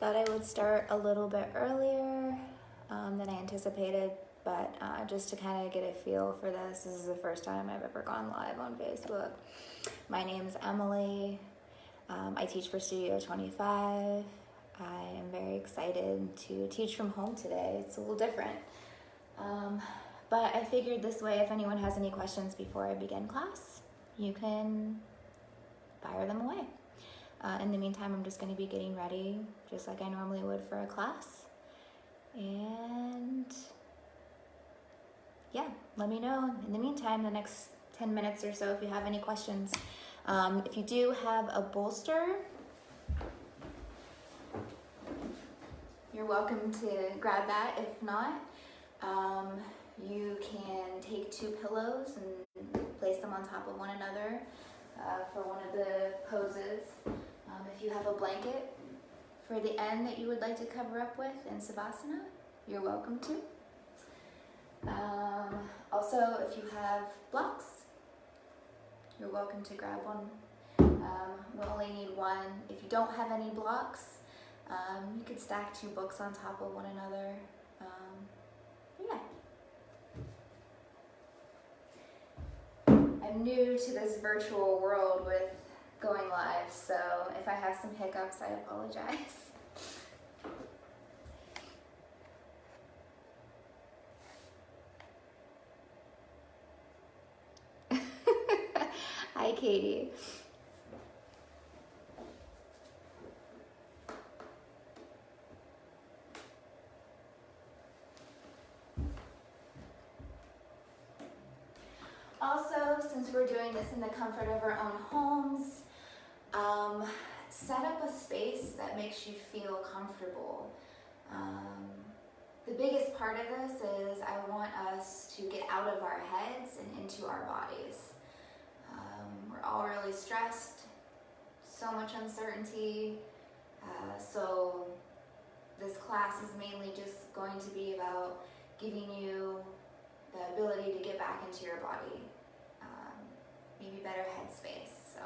thought I would start a little bit earlier than I anticipated, but just to kind of get a feel for this is the first time I've ever gone live on Facebook. My name's Emily. I teach for Studio 25. I am very excited to teach from home today. It's a little different. But I figured this way, if anyone has any questions before I begin class, you can fire them away. In the meantime, I'm just going to be getting ready just like I normally would for a class. And yeah, let me know in the meantime, the next 10 minutes or so, if you have any questions. If you do have a bolster, you're welcome to grab that. If not, you can take 2 pillows and place them on top of one another for one of the poses. If you have a blanket for the end that you would like to cover up with in Savasana, you're welcome to. Also, if you have blocks, you're welcome to grab one. We'll only need one. If you don't have any blocks, you could stack 2 books on top of one another. Yeah. I'm new to this virtual world with going live, so if I have some hiccups, I apologize. Hi, Katie. Also, since we're doing this in the comfort of our own homes, set up a space that makes you feel comfortable. The biggest part of this is I want us to get out of our heads and into our bodies. We're all really stressed, so much uncertainty, so this class is mainly just going to be about giving you the ability to get back into your body, maybe better headspace. So.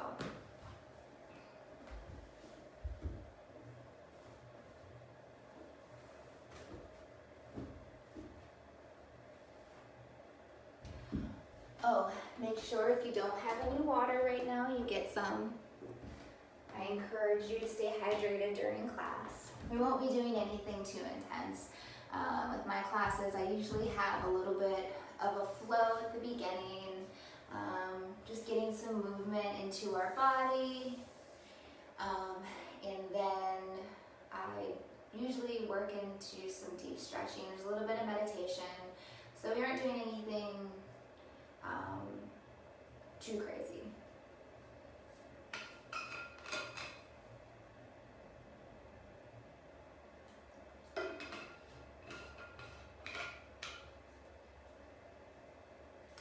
Oh, make sure if you don't have any water right now, you get some. I encourage you to stay hydrated during class. We won't be doing anything too intense. With my classes, I usually have a little bit of a flow at the beginning, just getting some movement into our body, and then I usually work into some deep stretching. There's a little bit of meditation, so we aren't doing anything too crazy.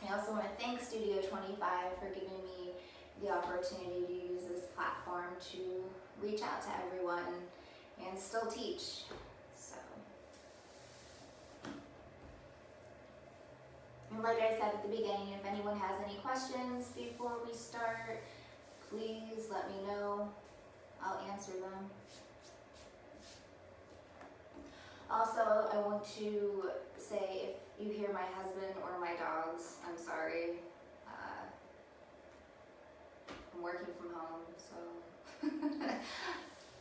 I also want to thank Studio 25 for giving me the opportunity to use this platform to reach out to everyone and still teach. So, and like I said at the beginning, if anyone has any questions before we start, please let me know. I'll answer them. Also, I want to say, if you hear my husband or my dogs, I'm sorry. I'm working from home, so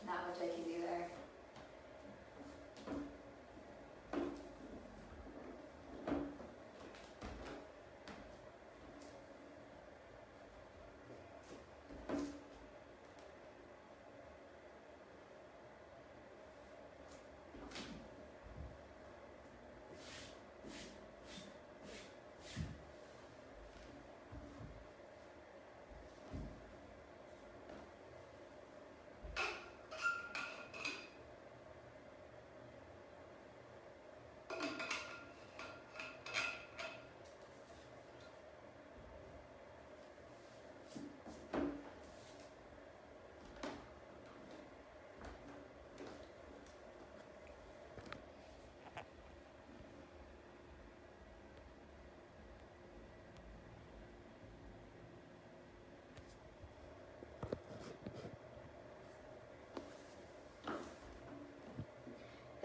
not much I can do there.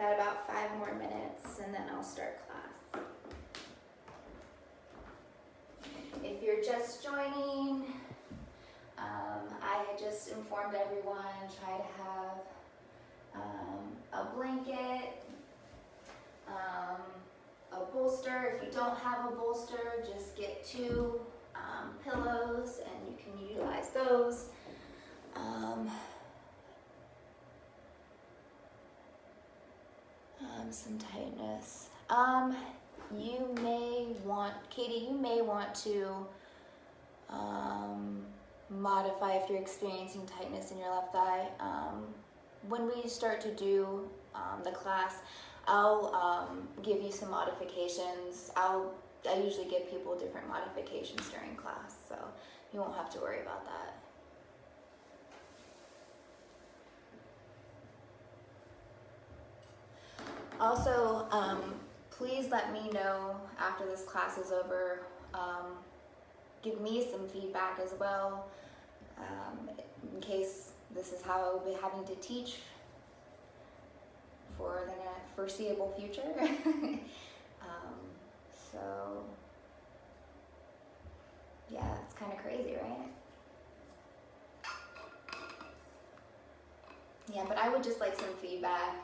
Got about 5 more minutes and then I'll start class. If you're just joining, I had just informed everyone, try to have a blanket, a bolster. If you don't have a bolster, just get 2 pillows and you can utilize those. Some tightness. You may want, Katie, you may want to modify if you're experiencing tightness in your left thigh. When we start to do the class, I'll give you some modifications. I usually give people different modifications during class, so you won't have to worry about that. Also, please let me know after this class is over. Give me some feedback as well, in case this is how I'll be having to teach for the foreseeable future. So, yeah, it's kind of crazy, right? Yeah, but I would just like some feedback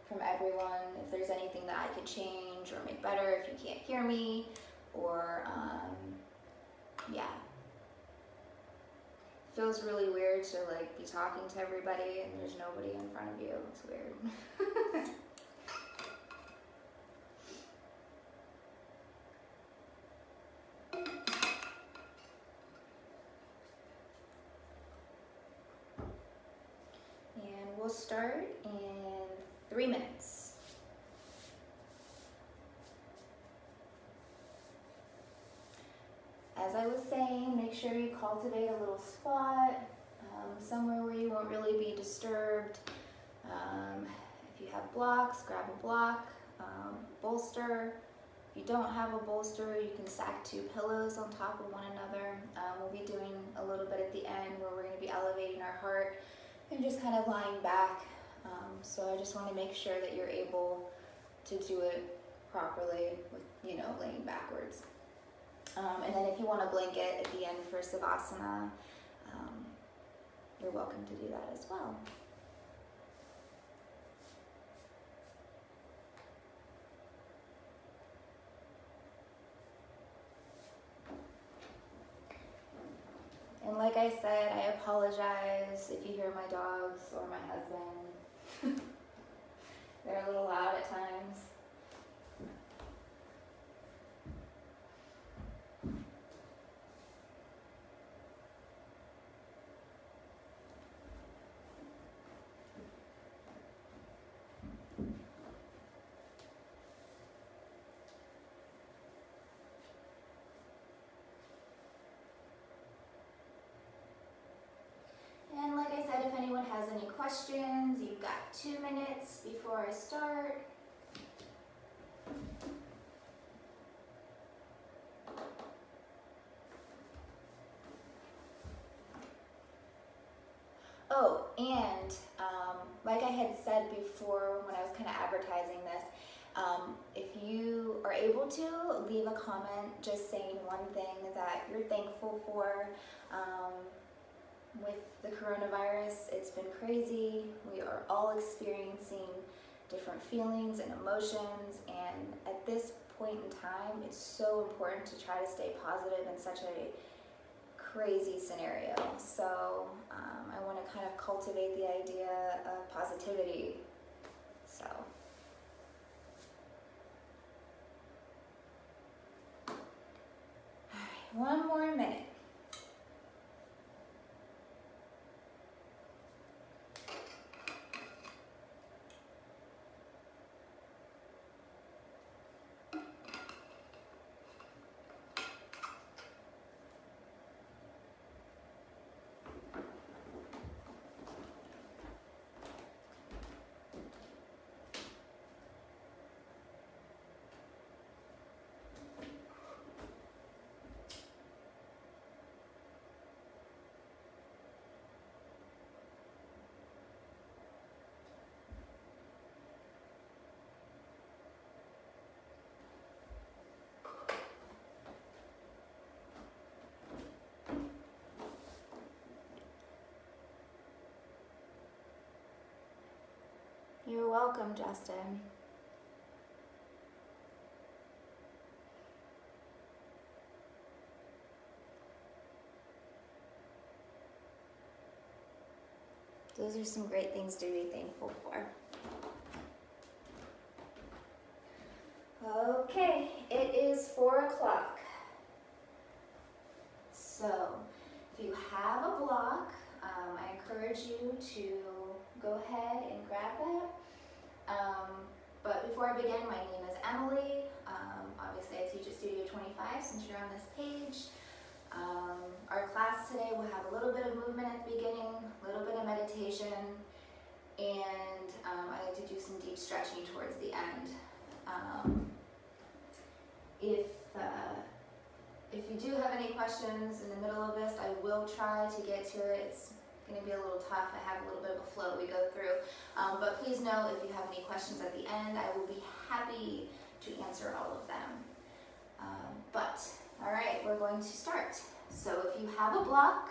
from everyone, if there's anything that I could change or make better, if you can't hear me, or yeah. Feels really weird to like be talking to everybody and there's nobody in front of you. It's weird. And we'll start in 3 minutes. As I was saying, make sure you cultivate a little spot, somewhere where you won't really be disturbed. If you have blocks, grab a block, bolster. If you don't have a bolster, you can stack 2 pillows on top of one another. We'll be doing a little bit at the end where we're going to be elevating our heart and just kind of lying back. So I just want to make sure that you're able to do it properly with, laying backwards. And then if you want a blanket at the end for Savasana, you're welcome to do that as well. And like I said, I apologize if you hear my dogs or my husband. They're a little loud at times. And like I said, if anyone has any questions, you've got 2 minutes before I start. Oh, and like I had said before when I was kind of advertising this, if you are able to, leave a comment just saying one thing that you're thankful for. With the coronavirus, it's been crazy. We are all experiencing different feelings and emotions, and at this point in time, it's so important to try to stay positive in such a crazy scenario. So I want to kind of cultivate the idea of positivity. So all right, 1 more minute. You're welcome, Justin. Those are some great things to be thankful for. Okay, it is 4 o'clock. So, if you have a block, I encourage you to go ahead and grab that. But before I begin, my name is Emily. Obviously, I teach at Studio 25 since you're on this page. Our class today will have a little bit of movement at the beginning, a little bit of meditation, and I like to do some deep stretching towards the end. If you do have any questions in the middle of this, I will try to get to it. It's going to be a little tough. I have a little bit of a flow we go through. But please know if you have any questions at the end, I will be happy to answer all of them. All right, we're going to start. So if you have a block,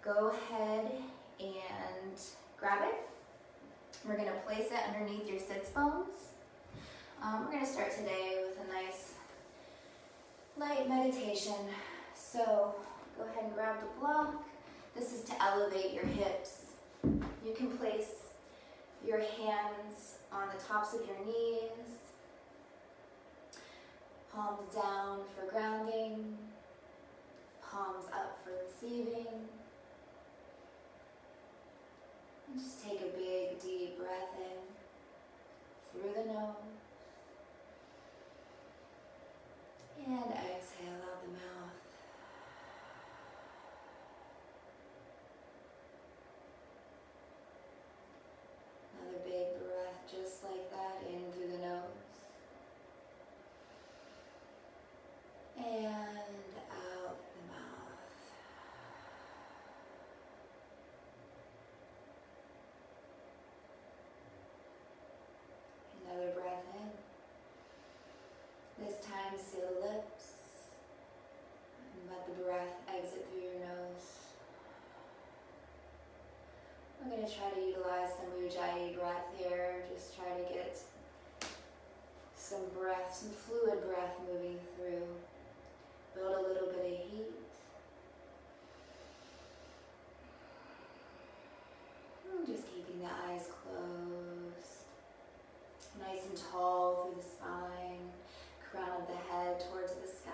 go ahead and grab it. We're going to place it underneath your sits bones. We're going to start today with a nice light meditation. So go ahead and grab the block. This is to elevate your hips. You can place your hands on the tops of your knees, palms down for grounding, palms up for receiving. And just take a big, deep breath in through the nose. And exhale out the mouth. Another big breath just like that in through the nose. And out the mouth. Another breath in. This time seal the lips and let the breath exit through your nose. I'm going to try to utilize some Ujjayi breath here. Just try to get some breath, some fluid breath moving through. Build a little bit of heat. And just keeping the eyes closed. Nice and tall through the spine. Crown of the head towards the sky.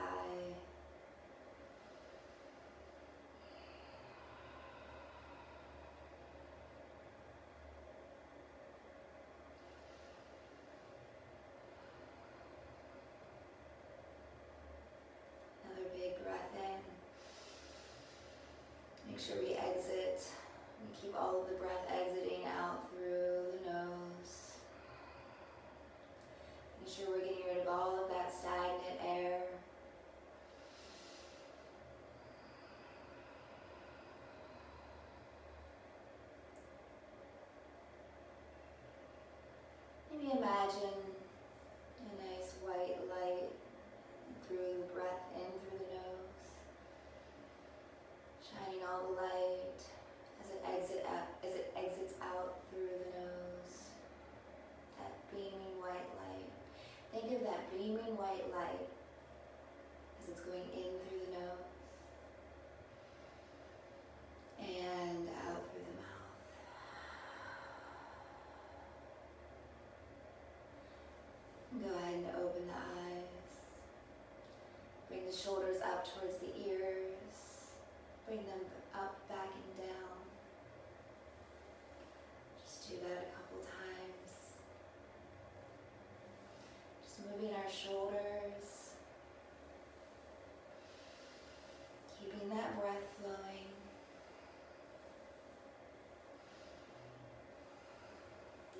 Another big breath in. Make sure we exit. We keep all of the breath exiting out through the nose. Make sure we're getting rid of all of that stagnant air. Maybe imagine a nice white light through the breath in through the nose, shining all the light as it exits out through the nose. That beaming white light. Think of that beaming white light as it's going in through the nose and out through the mouth. Go ahead and open the eyes. Bring the shoulders up towards the ears. Bring them up, back, and down. Just do that a couple times. Moving our shoulders, keeping that breath flowing.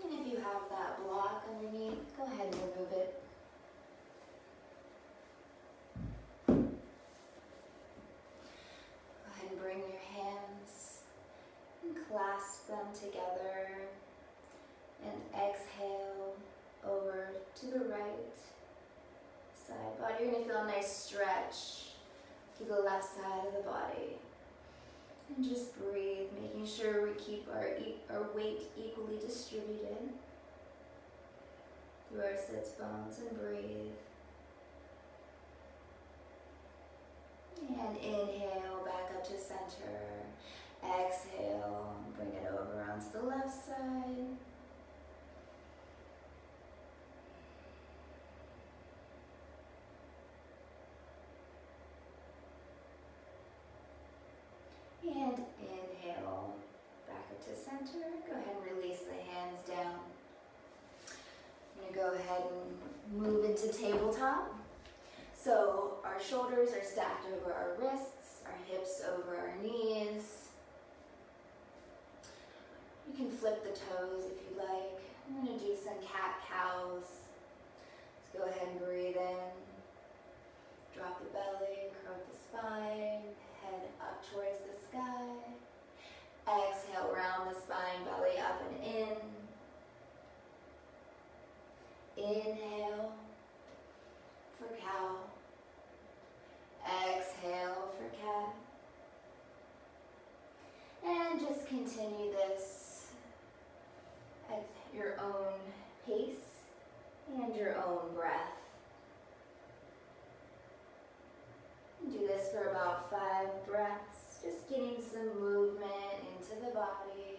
And if you have that block underneath, go ahead and remove it. Go ahead and bring your hands and clasp them together and exhale over to the right side body. You're going to feel a nice stretch through the left side of the body. And just breathe, making sure we keep our weight equally distributed. through our sits bones and breathe. And inhale, back up to center. Exhale, bring it over onto the left side. And inhale, back up to center. Go ahead and release the hands down. I'm going to go ahead and move into tabletop. So our shoulders are stacked over our wrists, our hips over our knees. You can flip the toes if you like. I'm going to do some cat-cows. Let's go ahead and breathe in. Drop the belly, curve the spine, head up towards the sky. Exhale, round the spine, belly up and in. Inhale for cow. Exhale for cat. And just continue this at your own pace and your own breath. Do this for about 5 breaths, just getting some movement into the body.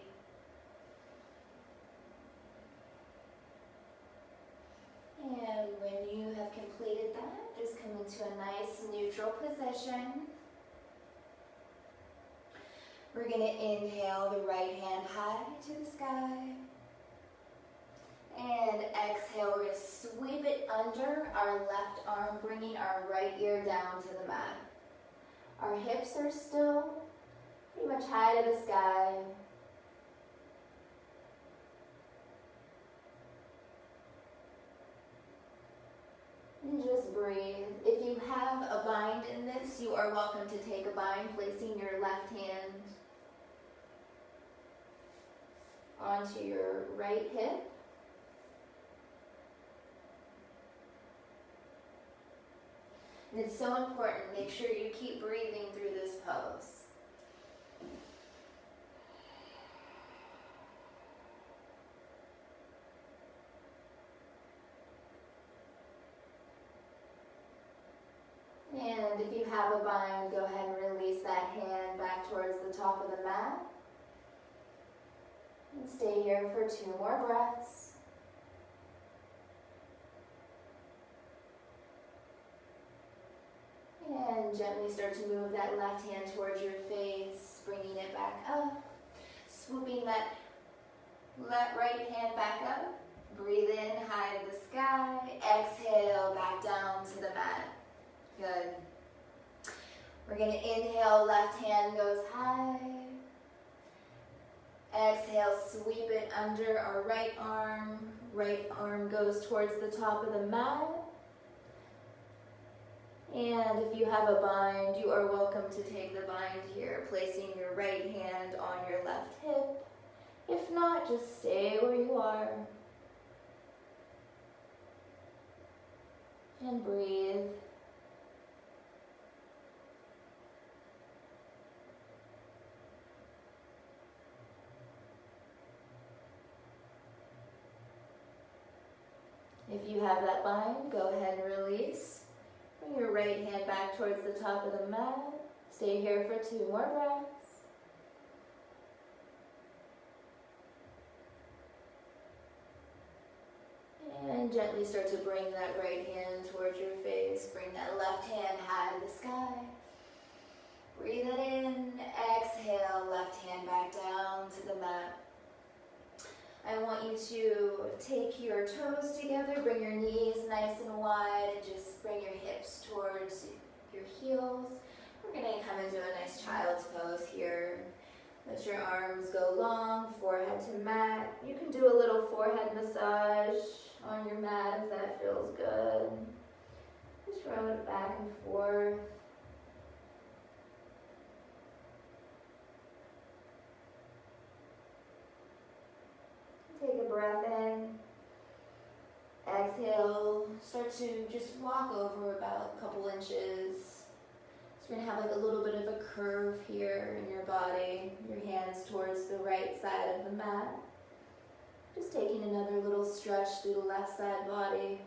And when you have completed that, just come into a nice neutral position. We're going to inhale the right hand high to the sky. And exhale, we're going to sweep it under our left arm, bringing our right ear down to the mat. Our hips are still pretty much high to the sky. And just breathe. If you have a bind in this, you are welcome to take a bind, placing your left hand onto your right hip. And it's so important, make sure you keep breathing through this pose. And if you have a bind, go ahead and release that hand back towards the top of the mat. And stay here for 2 more breaths. And gently start to move that left hand towards your face, bringing it back up. Swooping that right hand back up. Breathe in, high to the sky. Exhale, back down to the mat. Good. We're going to inhale, left hand goes high. Exhale, sweep it under our right arm. Right arm goes towards the top of the mat. And if you have a bind, you are welcome to take the bind here, placing your right hand on your left hip. If not, just stay where you are. And breathe. If you have that bind, go ahead and release. Bring your right hand back towards the top of the mat. Stay here for 2 more breaths. And gently start to bring that right hand towards your face. Bring that left hand high to the sky. Breathe it in. Exhale, left hand back down to the mat. I want you to take your toes together, bring your knees nice and wide, and just bring your hips towards your heels. We're going to come into a nice child's pose here. Let your arms go long, forehead to mat. You can do a little forehead massage on your mat if that feels good. Just rub it back and forth. Take a breath in. Exhale. Start to just walk over about a couple inches. So you're going to have like a little bit of a curve here in your body. Your hands towards the right side of the mat. Just taking another little stretch through the left side body.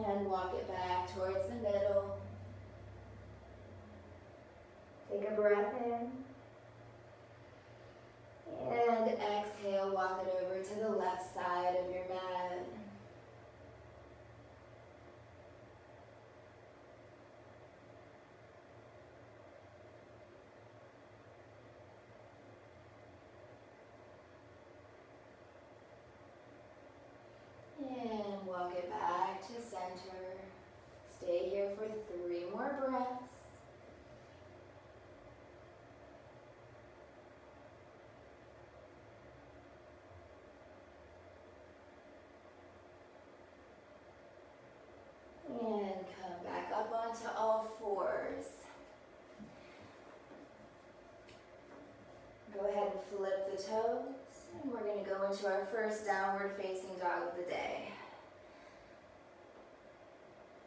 And walk it back towards the middle. Take a breath in. And exhale, walk it over to the left side of your mat. And walk it back to center. Stay here for 3 more breaths. And come back up onto all fours. Go ahead and flip the toes. And we're going to go into our first downward facing dog of the day.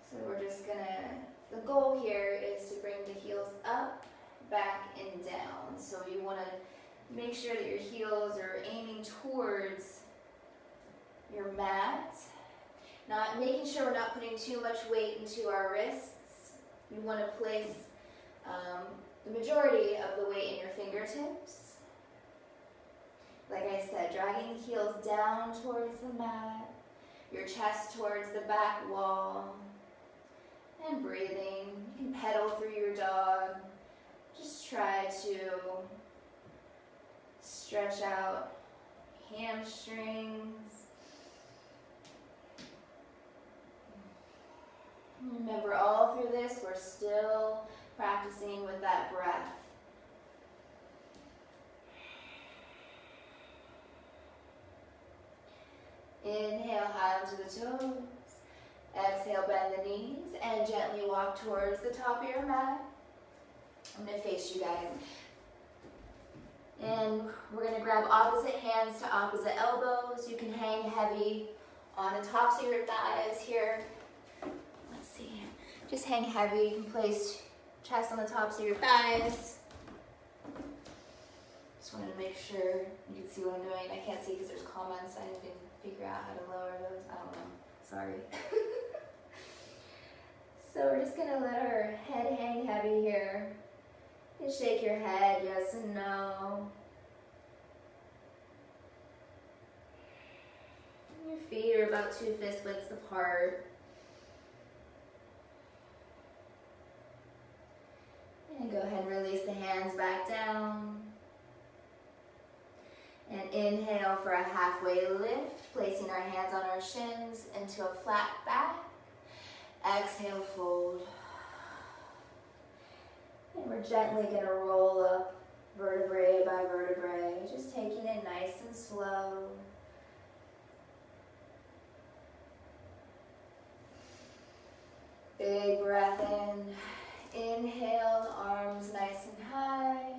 So we're just going to, the goal here is to bring the heels up, back, and down. So you want to make sure that your heels are aiming towards your mat. Not making sure we're not putting too much weight into our wrists. You want to place the majority of the weight in your fingertips. Like I said, dragging the heels down towards the mat, your chest towards the back wall, and breathing. You can pedal through your dog. Just try to stretch out hamstrings. Remember, all through this, we're still practicing with that breath. Inhale high onto the toes. Exhale, bend the knees and gently walk towards the top of your mat. I'm going to face you guys. And we're going to grab opposite hands to opposite elbows. You can hang heavy on the tops of your thighs here. Let's see. Just hang heavy. You can place chest on the tops of your thighs. Just wanted to make sure you can see what I'm doing. I can't see because there's comments. I didn't figure out how to lower those. I don't know. Sorry. So we're just going to let our head hang heavy here. And shake your head, yes and no. Your feet are about 2 fist widths apart. And go ahead and release the hands back down. And inhale for a halfway lift, placing our hands on our shins into a flat back. Exhale, fold. And we're gently going to roll up vertebrae by vertebrae, just taking it nice and slow. Big breath in. Inhale, arms nice and high.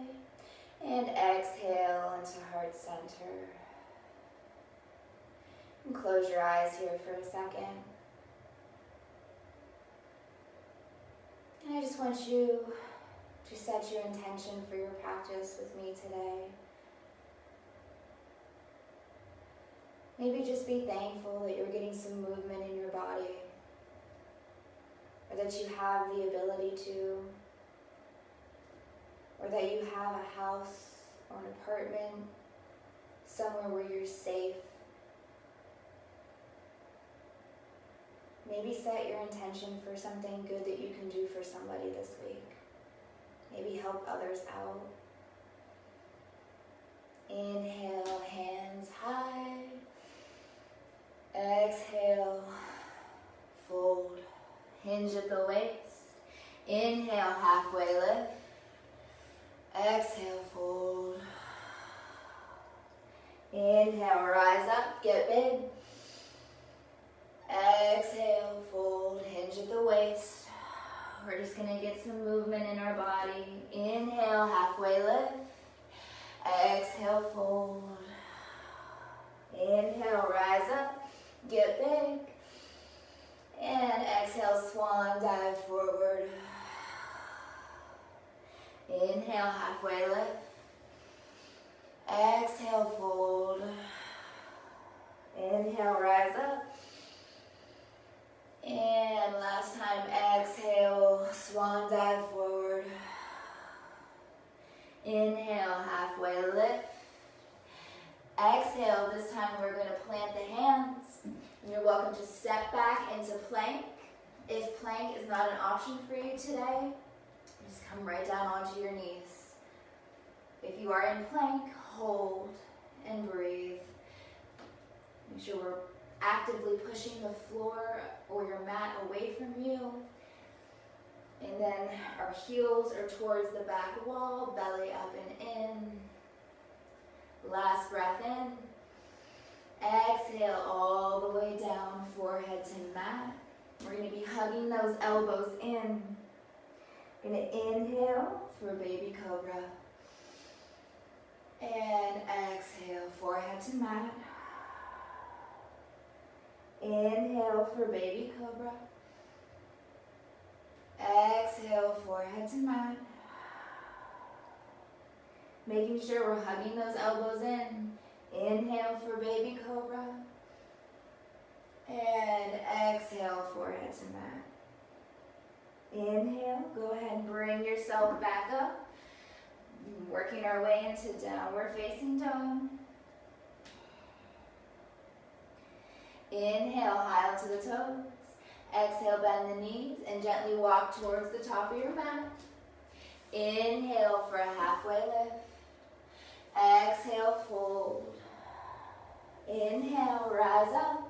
And exhale into heart center. And close your eyes here for a second. And I just want you to set your intention for your practice with me today. Maybe just be thankful that you're getting some movement in your body, or that you have the ability to, or that you have a house or an apartment somewhere where you're safe. Maybe set your intention for something good that you can do for somebody this week. Maybe help others out. Inhale, hands high. Exhale, fold. Hinge at the waist. Inhale, halfway lift. Exhale, fold. Inhale, rise up, get big. Exhale, fold, hinge at the waist. We're just going to get some movement in our body. Inhale, halfway lift. Exhale, fold. Inhale, rise up, get big. And exhale, swan dive forward. Inhale, halfway lift. Exhale, fold. Inhale, rise up. And last time, exhale, swan dive forward. Inhale, halfway lift. Exhale, this time we're going to plant the hands. And you're welcome to step back into plank. If plank is not an option for you today, just come right down onto your knees. If you are in plank, hold and breathe. Make sure we're actively pushing the floor or your mat away from you. And then our heels are towards the back wall, belly up and in. Last breath in. Exhale all the way down, forehead to mat. We're going to be hugging those elbows in. We're going to inhale for baby cobra. And exhale, forehead to mat. Inhale for baby cobra. Exhale, forehead to mat. Making sure we're hugging those elbows in. Inhale for baby cobra. And exhale, forehead to mat. Inhale, go ahead and bring yourself back up. Working our way into downward facing dog. Inhale, high to the toes. Exhale, bend the knees and gently walk towards the top of your mat. Inhale for a halfway lift. Exhale, fold. Inhale, rise up.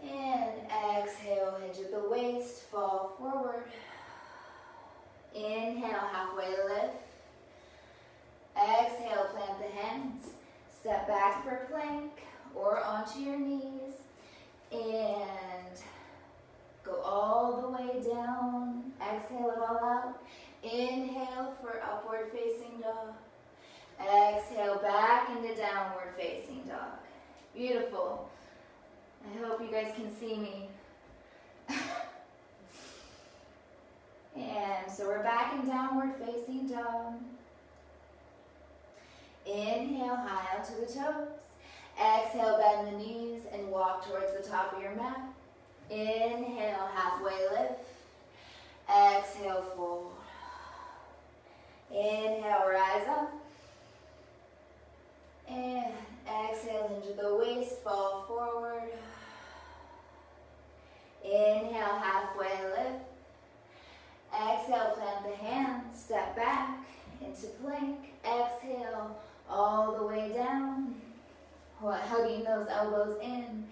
And exhale, hinge at the waist, fall forward. Inhale, halfway lift. Exhale, plant the hands. Step back for plank or onto your knees. And go all the way down. Exhale it all out. Inhale for upward facing dog. Exhale back into downward facing dog. Beautiful. I hope you guys can see me. And so we're back in downward facing dog. Inhale, high out to the toes. Exhale, bend the knees and walk towards the top of your mat. Inhale, halfway lift. Exhale, fold. Inhale, rise up. And exhale, hinge at the waist, fall forward. Inhale, halfway lift. Exhale, plant the hands, step back into plank. Exhale, all the way down. Hugging those elbows in.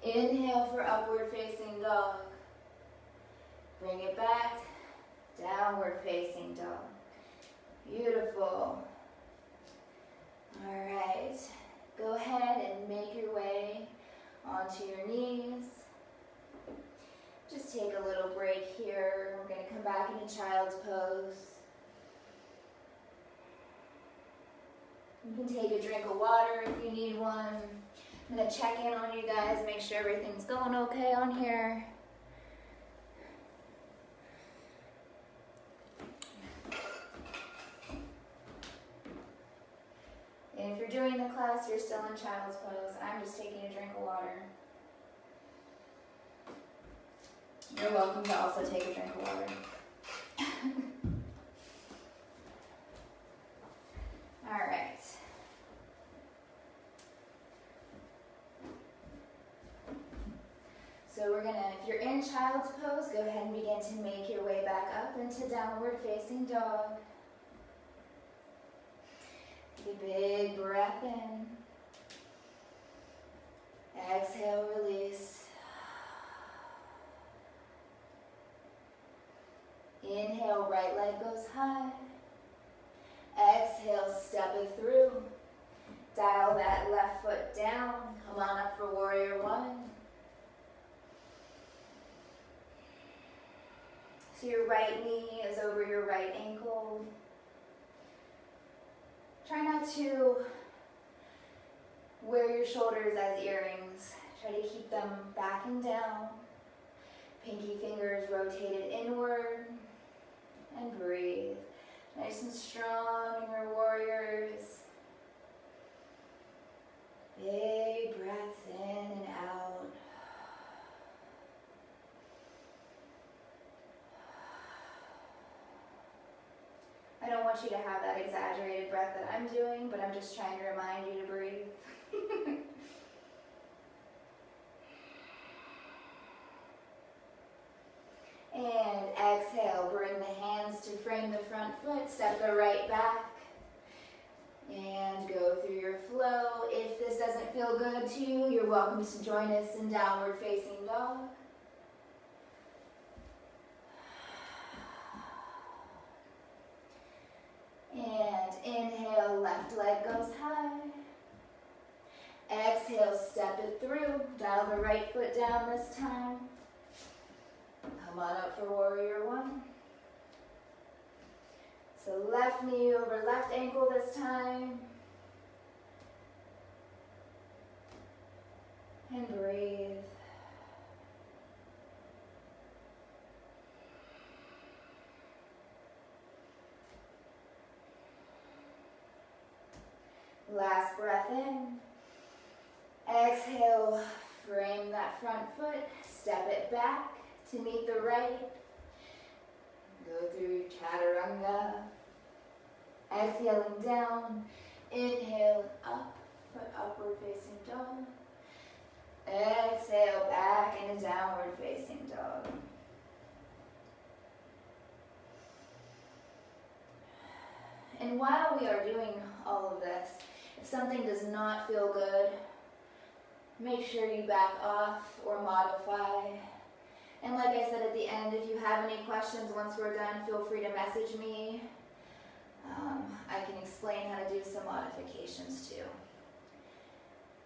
Inhale for upward facing dog. Bring it back, downward facing dog. Beautiful. All right, go ahead and make your way onto your knees. Just take a little break here. We're going to come back into child's pose. You can take a drink of water if you need one. I'm going to check in on you guys, make sure everything's going okay on here. And if you're doing the class, you're still in child's pose. I'm just taking a drink of water. You're welcome to also take a drink of water. All right. So we're gonna, if you're in child's pose, go ahead and begin to make your way back up into downward facing dog. Take a big breath in. Exhale, release. Inhale, right leg goes high. Exhale, step it through. Dial that left foot down. Come on up for warrior one. So your right knee is over your right ankle. Try not to wear your shoulders as earrings. Try to keep them back and down. Pinky fingers rotated inward. And breathe. Nice and strong in your warriors. Big breaths in and out. I don't want you to have that exaggerated breath that I'm doing, but I'm just trying to remind you to breathe. And exhale, bring the hands to frame the front foot, step the right back, and go through your flow. If this doesn't feel good to you, you're welcome to join us in downward facing dog. And inhale, left leg goes high. Exhale, step it through. Dial the right foot down this time. Come on up for warrior one. So left knee over left ankle this time. And breathe. Last breath in. Exhale, frame that front foot, step it back to meet the right. Go through chaturanga. Exhaling down. Inhale up, foot upward facing dog. Exhale back into downward facing dog. And while we are doing all of this, if something does not feel good, make sure you back off or modify. And like I said at the end, if you have any questions once we're done, feel free to message me. I can explain how to do some modifications too.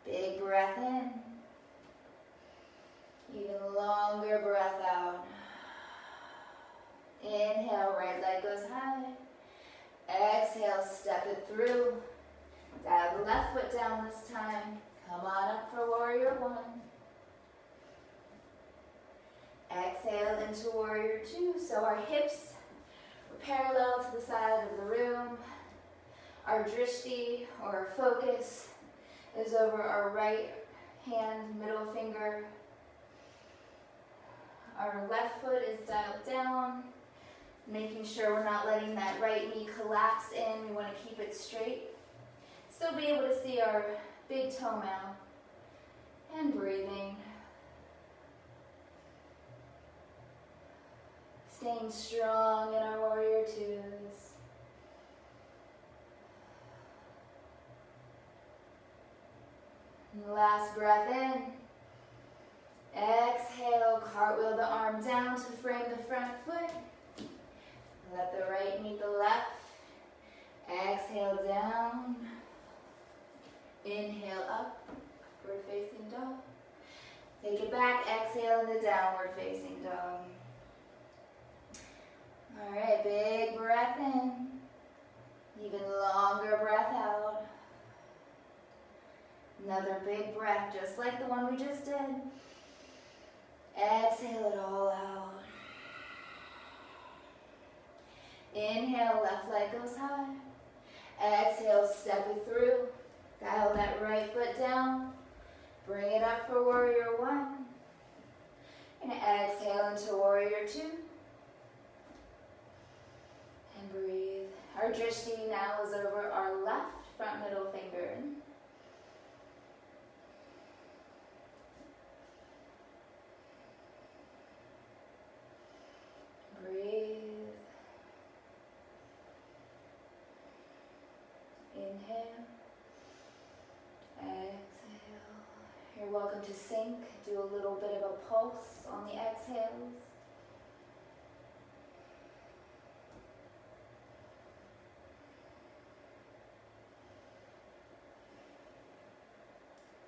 Big breath in. Even longer breath out. Inhale, right leg goes high. Exhale, step it through. Dial the left foot down this time. Come on up for warrior one. Exhale into warrior two. So our hips are parallel to the side of the room. Our drishti, or our focus, is over our right hand, middle finger. Our left foot is dialed down, making sure we're not letting that right knee collapse in. We want to keep it straight. Still be able to see our big toe mount. And breathing. Staying strong in our warrior twos. And last breath in. Exhale, cartwheel the arm down to frame the front foot. Let the right meet the left. Exhale down. Inhale up, upward facing dog. Take it back, exhale into downward facing dog. All right, big breath in. Even longer breath out. Another big breath, just like the one we just did. Exhale it all out. Inhale, left leg goes high. Exhale, step it through. Dial that right foot down. Bring it up for warrior one. And exhale into warrior two. And breathe. Our drishti now is over our left front middle finger. Breathe. Inhale. Exhale. You're welcome to sink. Do a little bit of a pulse on the exhales.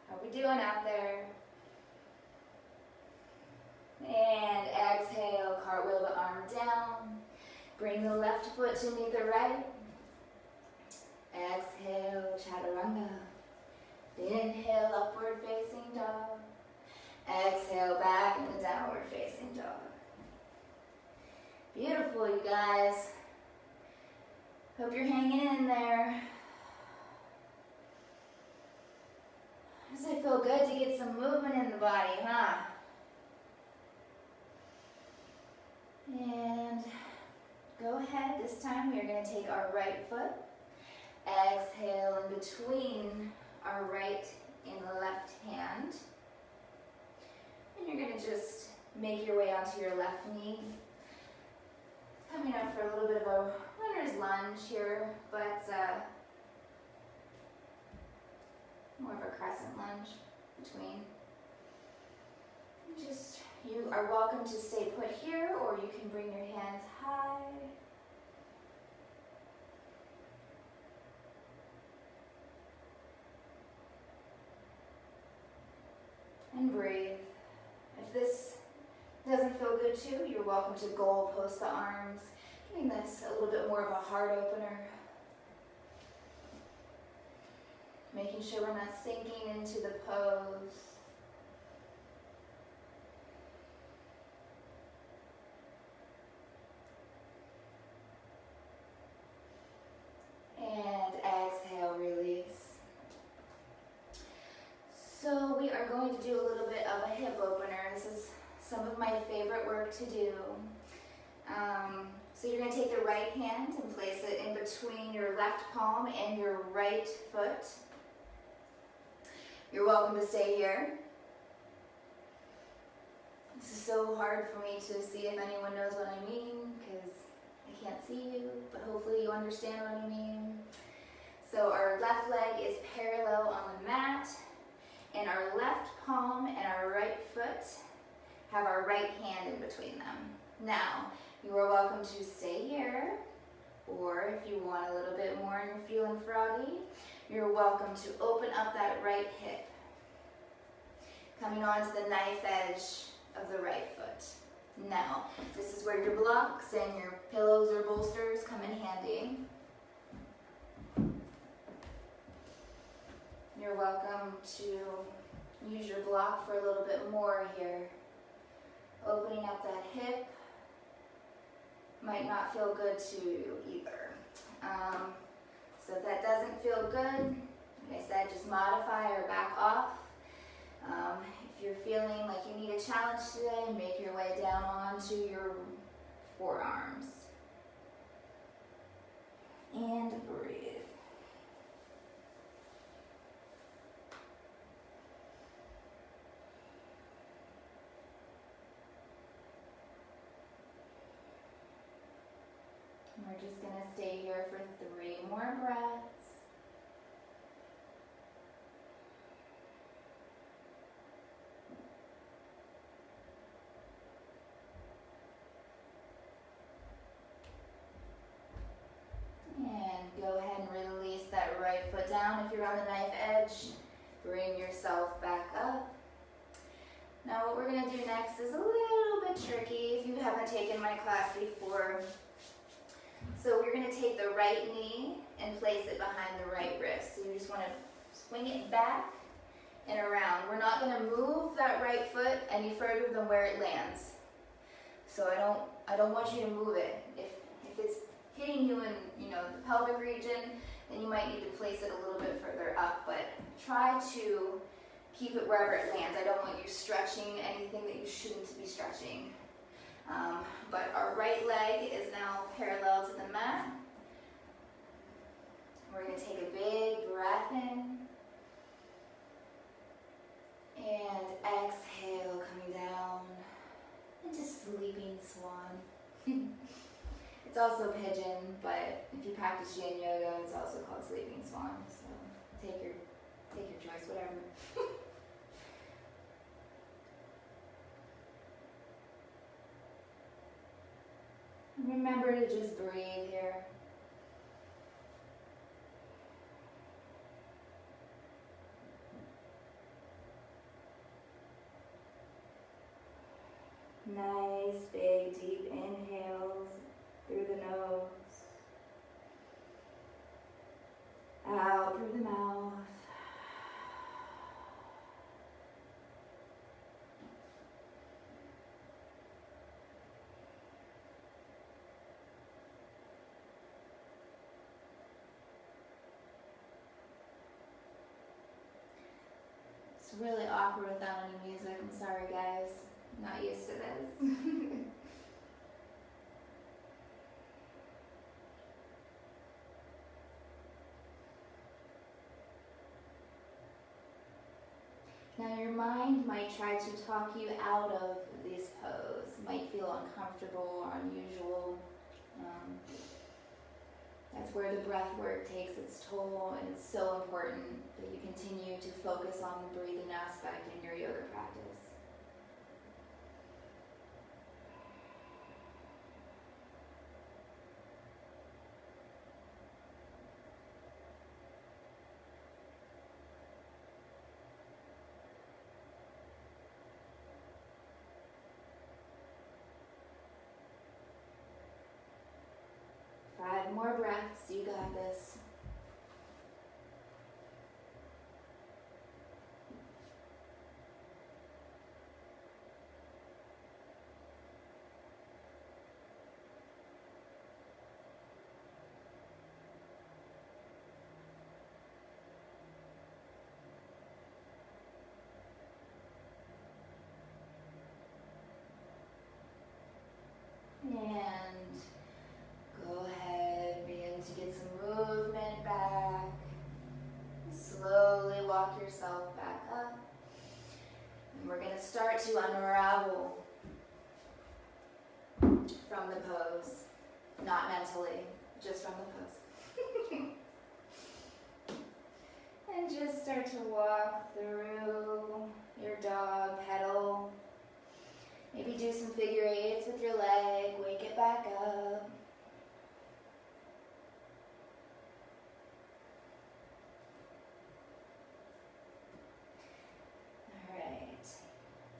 How we doing out there? And exhale, cartwheel the arm down. Bring the left foot to meet the right. Exhale, chaturanga. Inhale, upward facing dog. Exhale, back into downward facing dog. Beautiful, you guys. Hope you're hanging in there. Does it feel good to get some movement in the body, huh? And go ahead. This time we are going to take our right foot. Exhale in between our right and left hand. And you're going to just make your way onto your left knee. Coming up for a little bit of a runner's lunge here, but more of a crescent lunge between. Just, you are welcome to stay put here, or you can bring your hands high. And breathe. If this doesn't feel good to you, you're welcome to goal post the arms, giving this a little bit more of a heart opener. Making sure we're not sinking into the pose. And exhale, release. So we are going to do a little bit of a hip opener. This is some of my favorite work to do. So you're going to take the right hand and place it in between your left palm and your right foot. You're welcome to stay here. This is so hard for me to see if anyone knows what I mean because I can't see you, but hopefully you understand what I mean. So our left leg is parallel on the mat, and our left palm and our right foot have our right hand in between them. Now, you are welcome to stay here, or if you want a little bit more and you're feeling froggy, you're welcome to open up that right hip, coming onto the knife edge of the right foot. Now, this is where your blocks and your pillows or bolsters come in handy. You're welcome to use your block for a little bit more here. Opening up that hip might not feel good to you either. So if that doesn't feel good, like I said, just modify or back off. If you're feeling like you need a challenge today, make your way down onto your forearms. And breathe. We're just going to stay here for 3 more breaths. And go ahead and release that right foot down. If you're on the knife edge, bring yourself back up. Now what we're going to do next is a little bit tricky if you haven't taken my class before. So we're going to take the right knee and place it behind the right wrist. So you just want to swing it back and around. We're not going to move that right foot any further than where it lands. So I don't want you to move it. If it's hitting you in the pelvic region, then you might need to place it a little bit further up. But try to keep it wherever it lands. I don't want you stretching anything that you shouldn't be stretching. But our right leg is now parallel to the mat. We're going to take a big breath in. And exhale, coming down into sleeping swan. It's also pigeon, but if you practice yin yoga, it's also called sleeping swan. So take your choice, whatever. Remember to just breathe here. Nice, big, deep inhales through the nose. Out through the mouth. really awkward without any music. I'm sorry, guys. I'm not used to this. Now your mind might try to talk you out of this pose. Might feel uncomfortable or unusual. That's where the breath work takes its toll, and it's so important that you continue to focus on the breathing aspect in your yoga practice. Five more breaths, you got this. And go ahead, begin to get some movement back. Slowly walk yourself back up. And we're going to start to unravel from the pose. Not mentally, just from the pose. And just start to walk through your dog pedal. Maybe do some figure eights with your leg, wake it back up. Alright,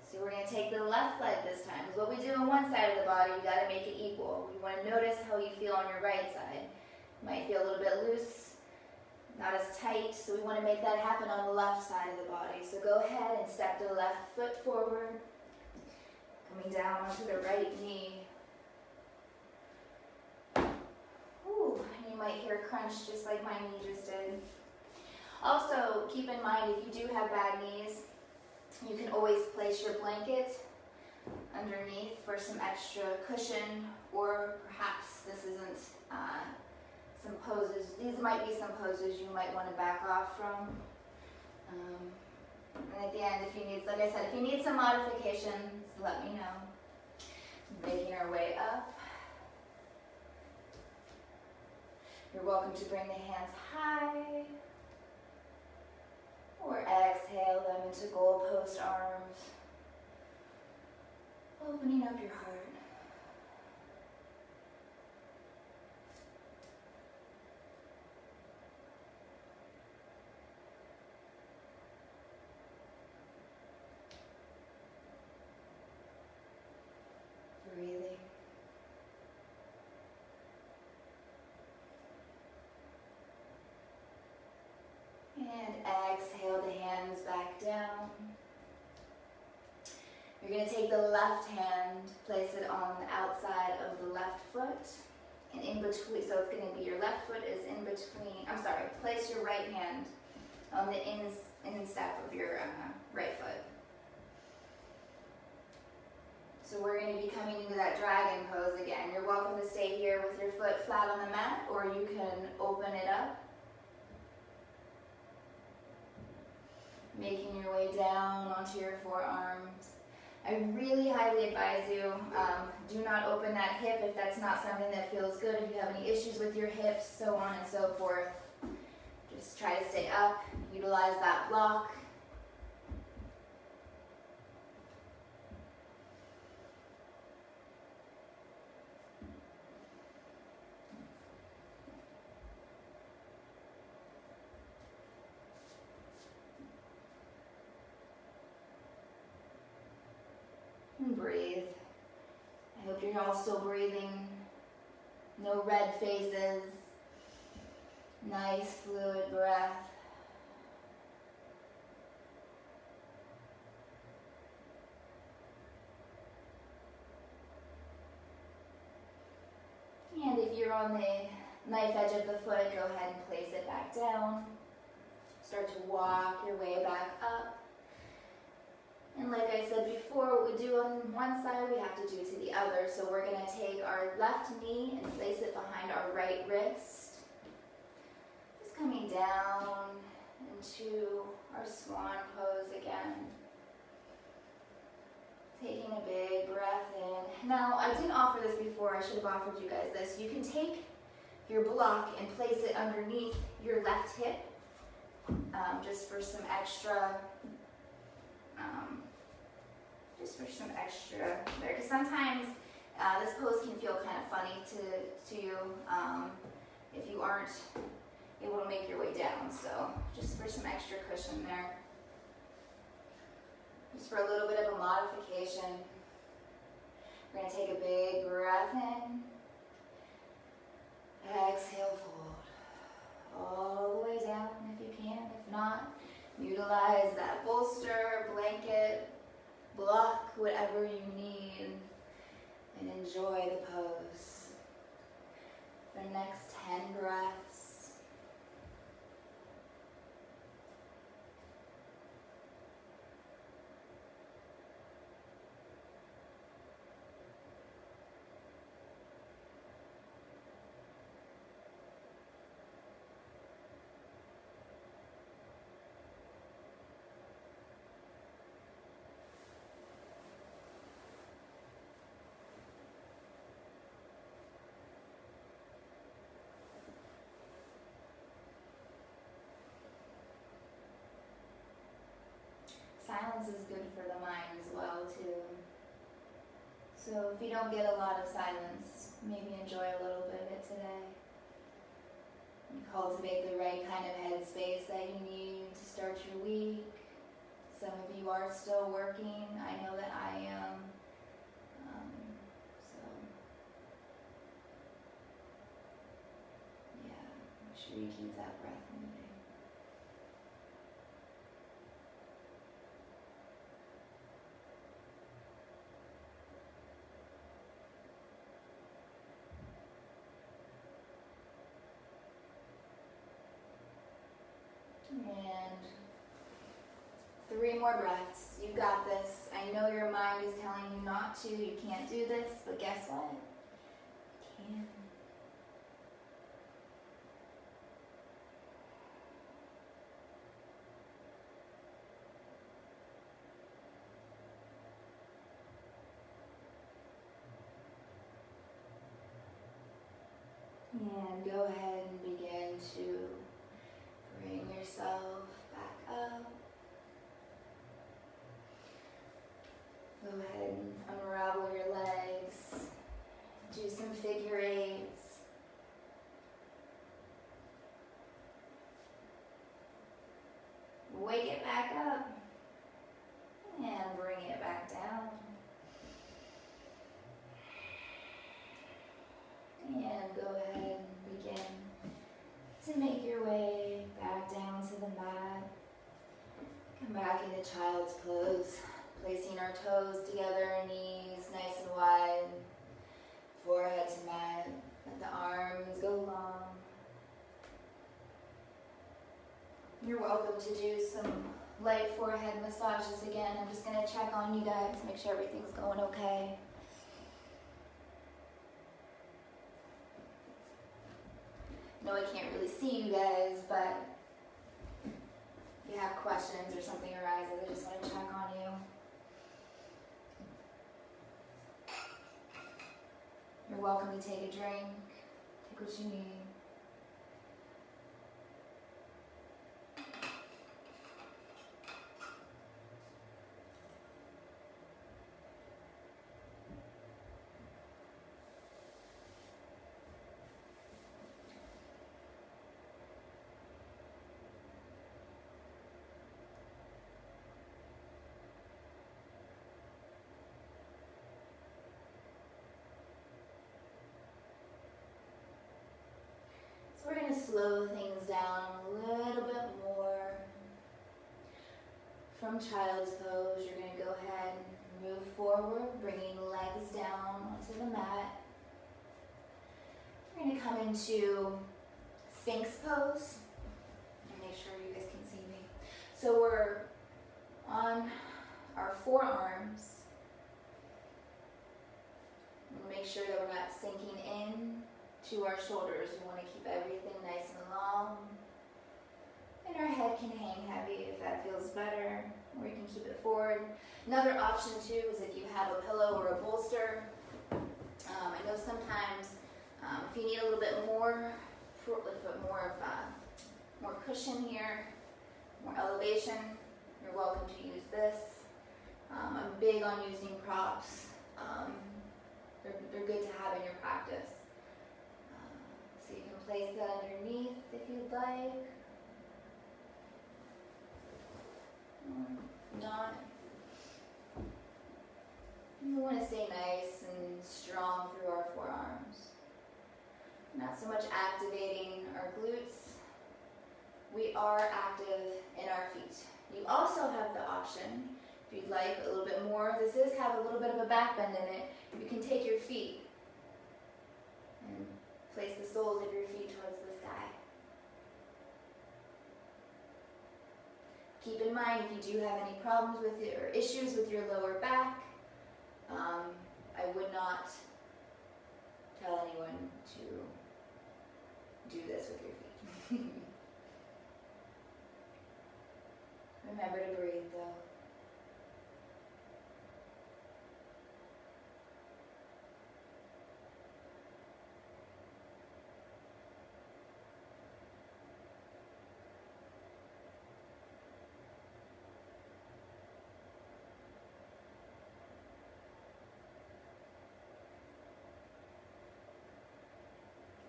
so we're going to take the left leg this time. Because what we do on one side of the body, we got to make it equal. We want to notice how you feel on your right side. You might feel a little bit loose, not as tight, so we want to make that happen on the left side of the body. So go ahead and step the left foot forward. Coming down onto the right knee. Ooh, and you might hear a crunch just like my knee just did. Also, keep in mind if you do have bad knees, you can always place your blanket underneath for some extra cushion, or perhaps this isn't some poses. These might be some poses you might want to back off from. And at the end, if you need, like I said, if you need some modifications, let me know. Making our way up. You're welcome to bring the hands high. Or exhale them into goalpost arms. Opening up your heart. Breathing. And exhale the hands back down. You're going to take the left hand, place it on the outside of the left foot, and in between, so it's going to be your left foot is in between, place your right hand on the instep of your right foot. So we're going to be coming into that dragon pose again. You're welcome to stay here with your foot flat on the mat, or you can open it up. Making your way down onto your forearms. I really highly advise you, do not open that hip if that's not something that feels good. If you have any issues with your hips, so on and so forth. Just try to stay up, utilize that block. And breathe. I hope you're all still breathing. No red faces. Nice fluid breath. And if you're on the knife edge of the foot, go ahead and place it back down. Start to walk your way back up. And like I said before, what we do on one side, we have to do to the other. So we're going to take our left knee and place it behind our right wrist. Just coming down into our swan pose again. Taking a big breath in. Now, I didn't offer this before. I should have offered you guys this. You can take your block and place it underneath your left hip, just for some extra there. Because sometimes this pose can feel kind of funny to you if you aren't able to make your way down. So just for some extra cushion there. Just for a little bit of a modification. We're going to take a big breath in. Exhale, fold. All the way down if you can. If not, utilize that bolster, blanket, block, whatever you need, and enjoy the pose. For the next 10 breaths. Silence is good for the mind as well, too. So if you don't get a lot of silence, maybe enjoy a little bit of it today. And cultivate the right kind of headspace that you need to start your week. Some of you are still working. I know that I am. Make sure you keep that breath moving. And 3 more breaths. You got this. I know your mind is telling you not to. You can't do this, but guess what? You can. And go ahead and begin to bring yourself back up. Go ahead and unravel your legs. Do some figure eights. Wake it back up. And bring it back down. And go ahead and begin to make your way back down to the mat. Come back into child's pose, placing our toes together, knees nice and wide, forehead to mat, let the arms go long. You're welcome to do some light forehead massages again. I'm just going to check on you guys, make sure everything's going okay. No, I can't really see you guys, but if you have questions or something arises, I just want to check on you. You're welcome to take a drink, take what you need. We're going to slow things down a little bit more. From child's pose, you're going to go ahead and move forward, bringing legs down onto the mat. We're going to come into Sphinx pose. And make sure you guys can see me. So we're on our forearms. We'll make sure that we're not sinking in to our shoulders. We want to keep everything nice and long. And our head can hang heavy if that feels better, or you can keep it forward. Another option too is if you have a pillow or a bolster. I know sometimes if you need a little bit more, more cushion here, more elevation, you're welcome to use this. I'm big on using props. They're good to have in your practice. So you can place that underneath if you'd like. Or not. We want to stay nice and strong through our forearms. Not so much activating our glutes. We are active in our feet. You also have the option, if you'd like a little bit more, this does have a little bit of a back bend in it. You can take your feet and place the soles of your feet towards the sky. Keep in mind, if you do have any problems with it or issues with your lower back, I would not tell anyone to do this with your feet. Remember to breathe though.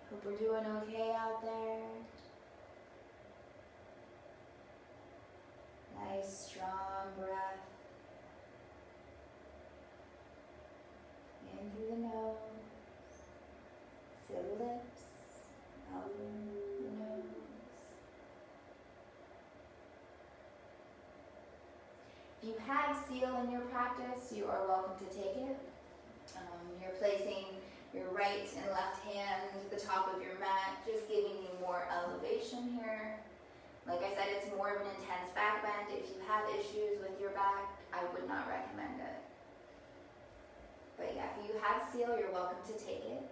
Hope we're doing okay out there. Nice, strong breath. In through the nose, seal the lips, out through the nose. If you have seal in your practice, you are welcome to take it. You're placing your right and left hand at the top of your mat, just giving you more elevation here. Like I said, it's more of an intense back bend. If you have issues with your back, I would not recommend it. But yeah, if you have seal, you're welcome to take it.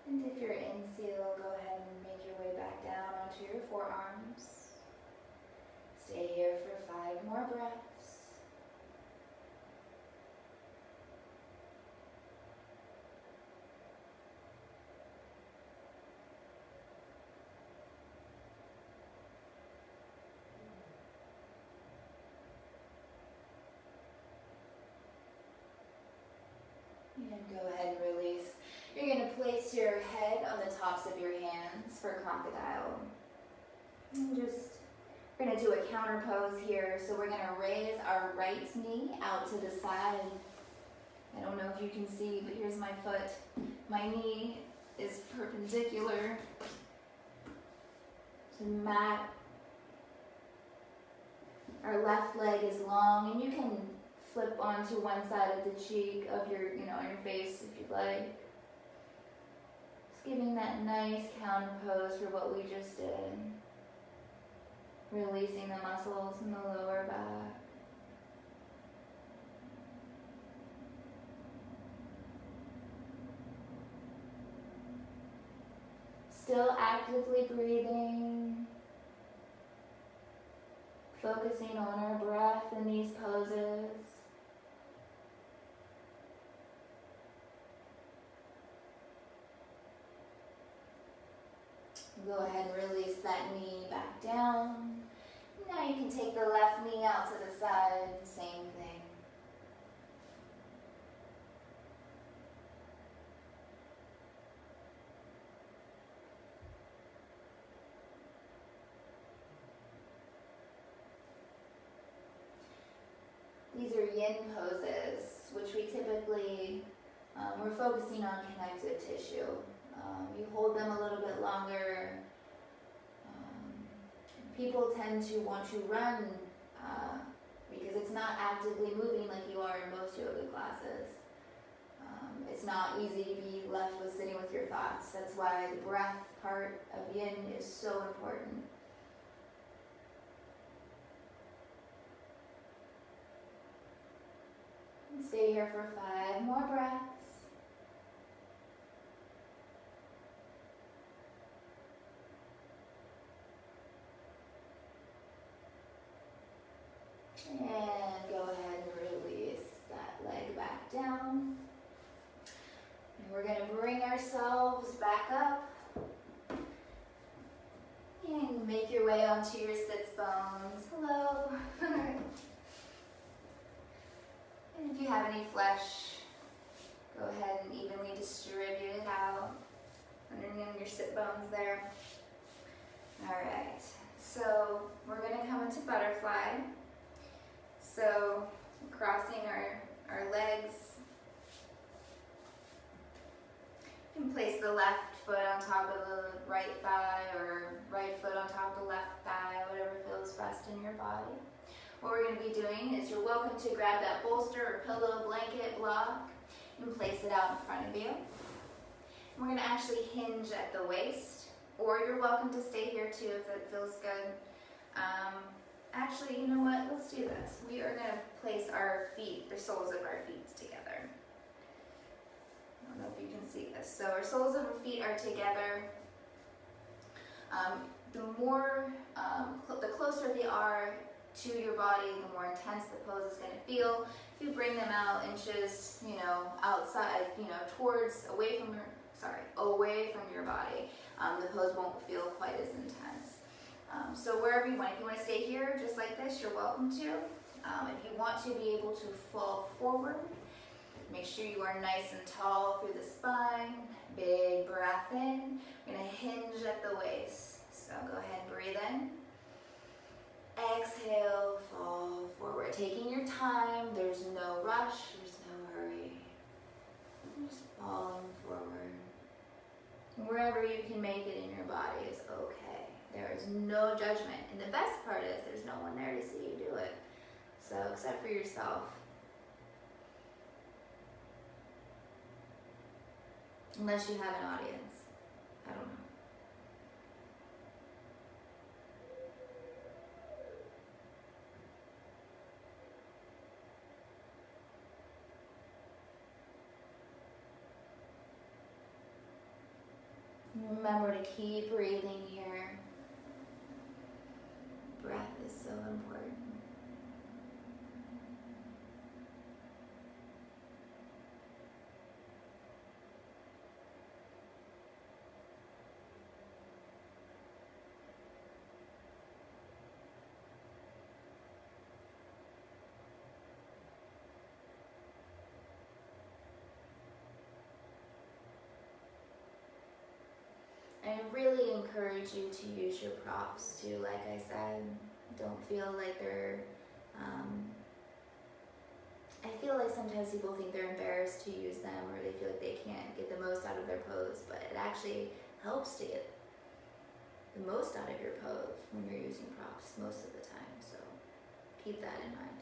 And if you're in seal, go ahead and make your way back down onto your forearms. Stay here for 5 more breaths. And go ahead and release. You're going to place your head on the tops of your hands for crocodile. And we're going to do a counter pose here. So we're going to raise our right knee out to the side. I don't know if you can see, but here's my foot. My knee is perpendicular to the mat. Our left leg is long, and you can flip onto one side of the cheek of your, on your face if you'd like. Just giving that nice counter pose for what we just did. Releasing the muscles in the lower back. Still actively breathing. Focusing on our breath in these poses. Go ahead and release that knee back down. Now you can take the left knee out to the side, same thing. These are yin poses, which we typically, we're focusing on connective tissue. You hold them a little bit longer. people tend to want to run because it's not actively moving like you are in most yoga classes. It's not easy to be left with sitting with your thoughts. That's why the breath part of yin is so important. And stay here for 5 more breaths. And go ahead and release that leg back down. And we're going to bring ourselves back up. And make your way onto your sits bones. Hello. And if you have any flesh, go ahead and evenly distribute it out underneath your sit bones there. All right. So we're going to come into butterfly. So crossing our legs. You can place the left foot on top of the right thigh or right foot on top of the left thigh, whatever feels best in your body. What we're going to be doing is you're welcome to grab that bolster or pillow, blanket, block, and place it out in front of you. And we're going to actually hinge at the waist, or you're welcome to stay here too if it feels good. Actually, you know what? Let's do this. We are going to place our feet, the soles of our feet together. I don't know if you can see this. So our soles of our feet are together. The closer they are to your body, the more intense the pose is going to feel. If you bring them out inches, outside, away from your body, the pose won't feel quite as intense. So wherever you want, if you want to stay here just like this, you're welcome to. If you want to be able to fall forward, make sure you are nice and tall through the spine. Big breath in. We're going to hinge at the waist. So go ahead and breathe in. Exhale, fall forward. Taking your time. There's no rush. There's no hurry. Just falling forward. Wherever you can make it in your body is okay. There is no judgment. And the best part is there's no one there to see you do it. So except for yourself. Unless you have an audience. I don't know. Remember to keep breathing here. Breath is so important. I really encourage you to use your props too. Like I said, don't feel like they're, I feel like sometimes people think they're embarrassed to use them or they feel like they can't get the most out of their pose, but it actually helps to get the most out of your pose when you're using props most of the time. So keep that in mind.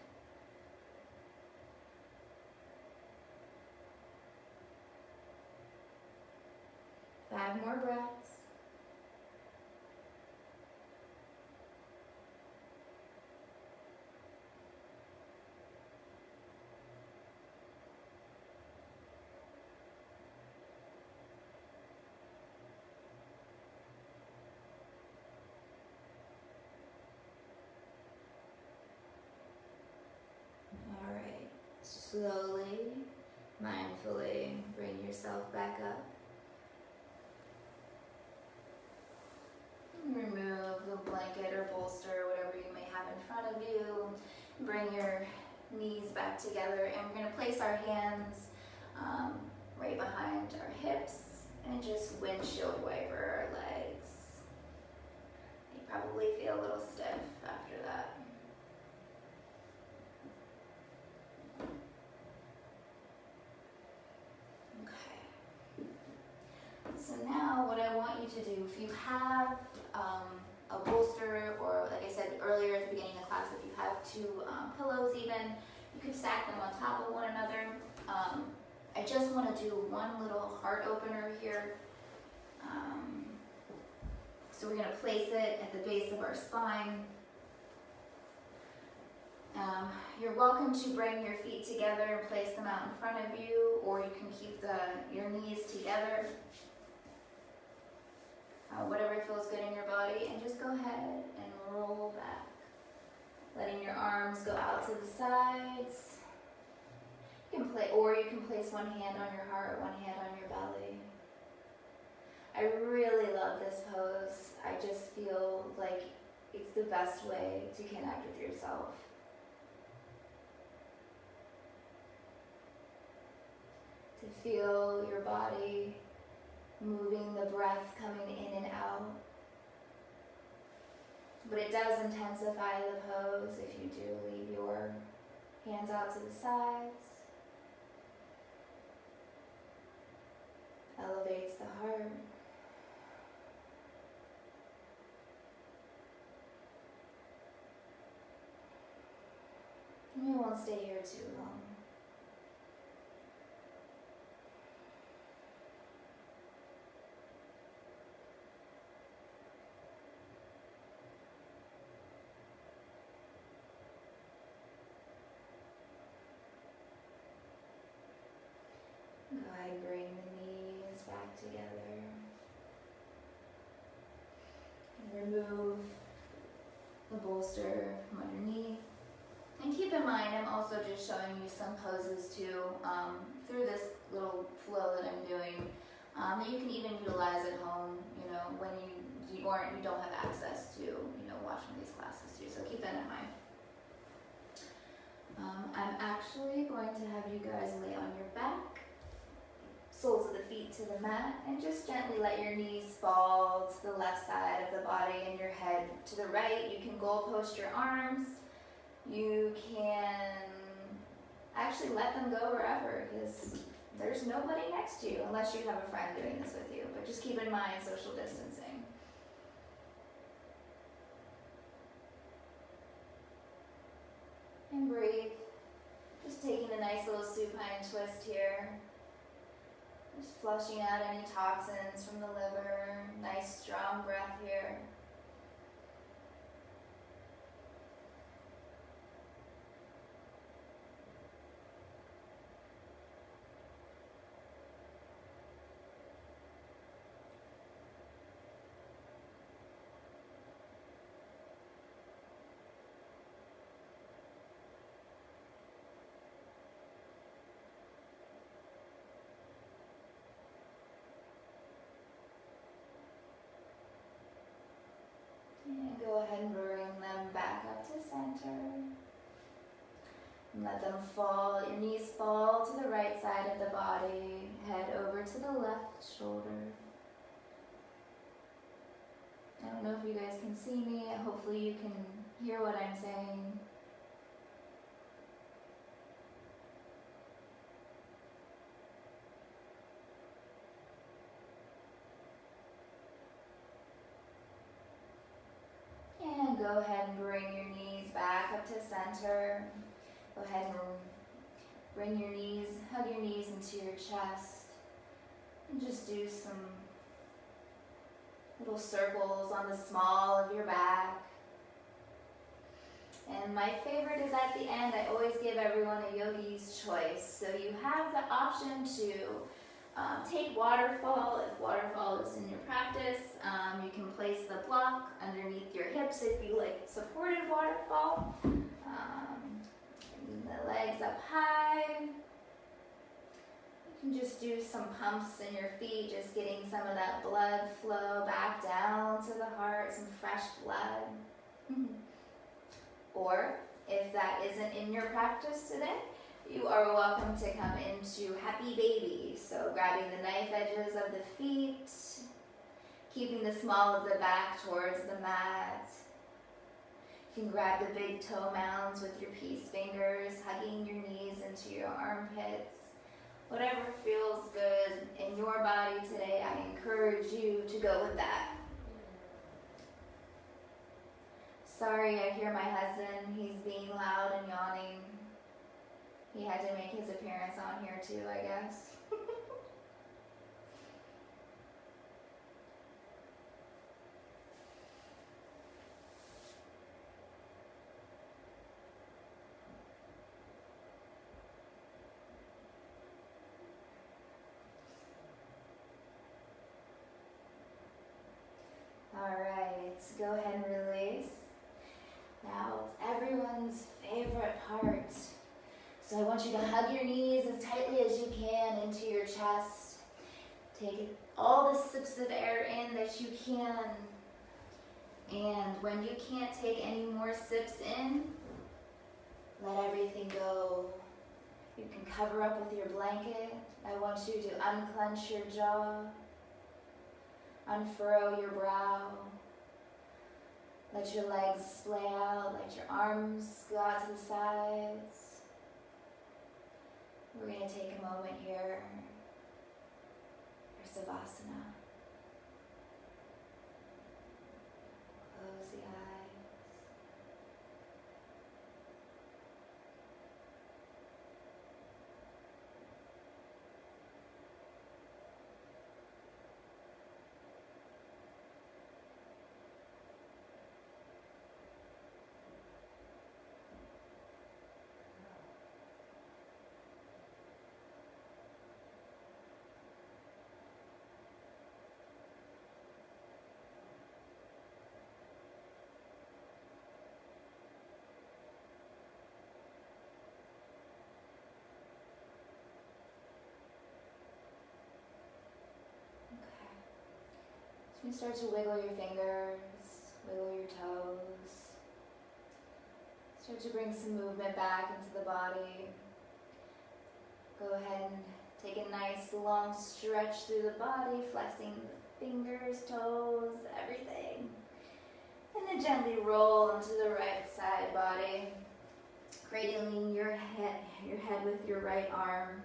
Five more breaths. All right. Slowly, mindfully bring yourself back up. Remove the blanket or bolster, whatever you may have in front of you. Bring your knees back together, and we're going to place our hands right behind our hips and just windshield wiper our legs. You probably feel a little stiff after that. Okay. So now what I want you to do, if you have a bolster or to pillows even. You can stack them on top of one another. I just want to do one little heart opener here. So we're going to place it at the base of our spine. You're welcome to bring your feet together and place them out in front of you, or you can keep your knees together. Whatever feels good in your body, and just go ahead and roll back. Letting your arms go out to the sides. You can place one hand on your heart, one hand on your belly. I really love this pose. I just feel like it's the best way to connect with yourself. To feel your body moving, the breath coming in and out. But it does intensify the pose if you do leave your hands out to the sides. Elevates the heart. We won't stay here too long. Go ahead and bring the knees back together. And remove the bolster from underneath. And keep in mind, I'm also just showing you some poses too, through this little flow that I'm doing, that you can even utilize at home, when you don't have access to, watching these classes too. So keep that in mind. I'm actually going to have you guys lay on your back, soles of the feet to the mat, and just gently let your knees fall to the left side of the body and your head to the right. You can goalpost your arms. You can actually let them go wherever, because there's nobody next to you unless you have a friend doing this with you. But just keep in mind social distancing. And breathe. Just taking a nice little supine twist here. Just flushing out any toxins from the liver. Nice strong breath here. And go ahead and bring them back up to center. And let them fall, your knees fall to the right side of the body, head over to the left shoulder. I don't know if you guys can see me, hopefully you can hear what I'm saying. And go ahead and bring your knees back up to center. Go ahead and bring your knees, hug your knees into your chest. And just do some little circles on the small of your back. And my favorite is at the end. I always give everyone a yogi's choice. So you have the option to take waterfall, if waterfall is in your practice. You can place the block underneath your hips if you like supported waterfall. The legs up high. You can just do some pumps in your feet, just getting some of that blood flow back down to the heart, some fresh blood. Or if that isn't in your practice today, you are welcome to come into happy baby. So grabbing the knife edges of the feet, keeping the small of the back towards the mat. You can grab the big toe mounds with your peace fingers, hugging your knees into your armpits. Whatever feels good in your body today, I encourage you to go with that. Sorry, I hear my husband. He's being loud and yawning. He had to make his appearance on here too, I guess. Alright, go ahead and release. Now it's everyone's favorite part. So I want you to hug your knees as tightly as you can into your chest. Take all the sips of air in that you can. And when you can't take any more sips in, let everything go. You can cover up with your blanket. I want you to unclench your jaw, unfurrow your brow. Let your legs splay out, let your arms go out to the sides. We're going to take a moment here for Savasana. Close the eyes. So you start to wiggle your fingers, wiggle your toes. Start to bring some movement back into the body. Go ahead and take a nice long stretch through the body, flexing the fingers, toes, everything. And then gently roll into the right side body, cradling your head with your right arm.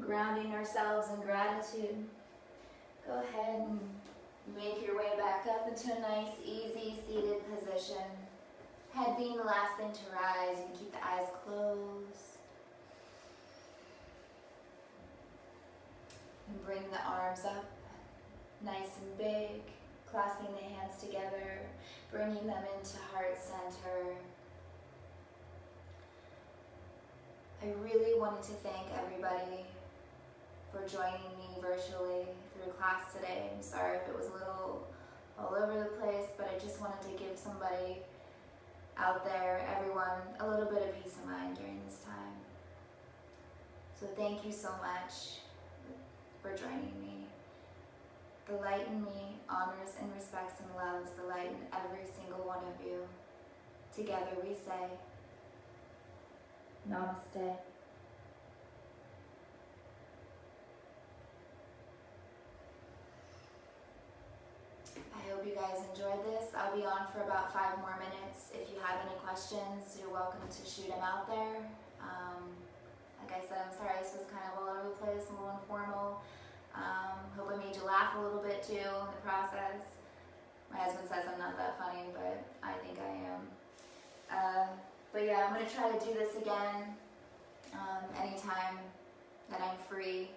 Grounding ourselves in gratitude. Go ahead and make your way back up into a nice, easy, seated position. Head being the last thing to rise. You can keep the eyes closed. And bring the arms up, nice and big, clasping the hands together, bringing them into heart center. I really wanted to thank everybody for joining me virtually through class today. I'm sorry if it was a little all over the place, but I just wanted to give somebody out there, everyone, a little bit of peace of mind during this time. So thank you so much for joining me. The light in me honors and respects and loves the light in every single one of you. Together we say, Namaste. I hope you guys enjoyed this. I'll be on for about 5 more minutes. If you have any questions, you're welcome to shoot them out there. Like I said, I'm sorry this was kind of all over the place, a little informal. Hope I made you laugh a little bit too in the process. My husband says I'm not that funny, but I think I am. But yeah, I'm going to try to do this again anytime that I'm free.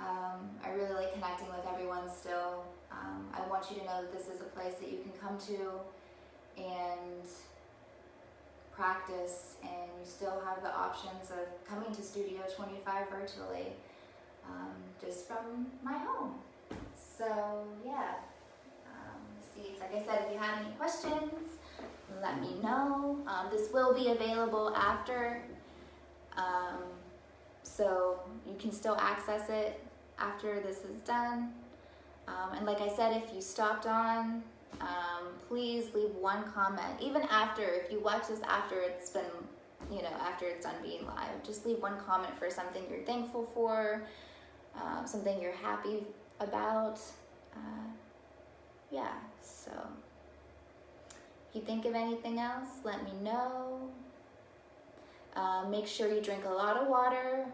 I really like connecting with everyone still. I want you to know that this is a place that you can come to and practice, and you still have the options of coming to Studio 25 virtually, just from my home. So yeah, see, like I said, if you have any questions, let me know. This will be available after, so you can still access it after this is done. And like I said, if you stopped on, please leave one comment. Even after, if you watch this after it's been, after it's done being live, just leave one comment for something you're thankful for, something you're happy about. Yeah, so if you think of anything else, let me know. Make sure you drink a lot of water.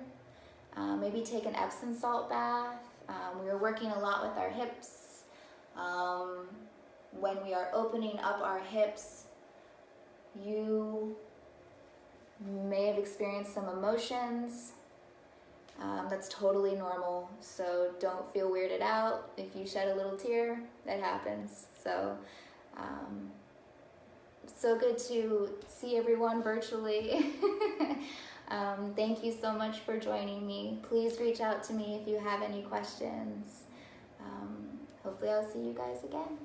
Maybe take an Epsom salt bath. We are working a lot with our hips. When we are opening up our hips, you may have experienced some emotions. That's totally normal, so don't feel weirded out. If you shed a little tear, that happens. So good to see everyone virtually. Thank you so much for joining me. Please reach out to me if you have any questions. Hopefully I'll see you guys again.